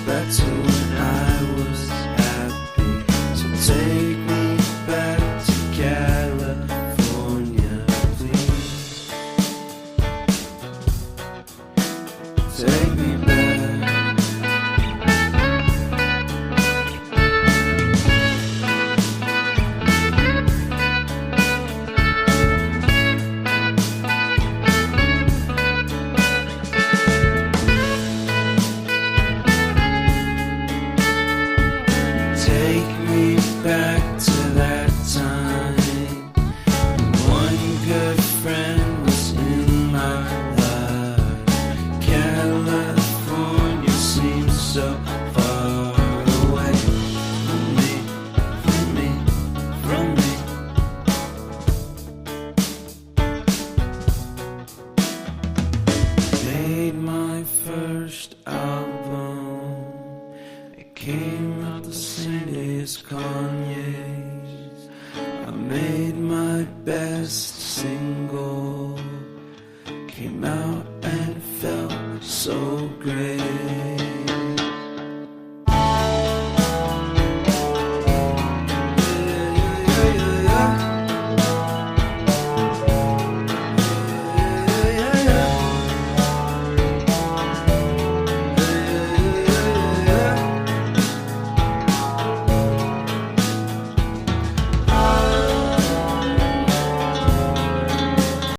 back to when I was happy. So take me back to California, please. Take me back. Take me back to that time when one good friend was in my life. California seems so far away from me, from me, from me. Made my first album. It came out the same day as Con.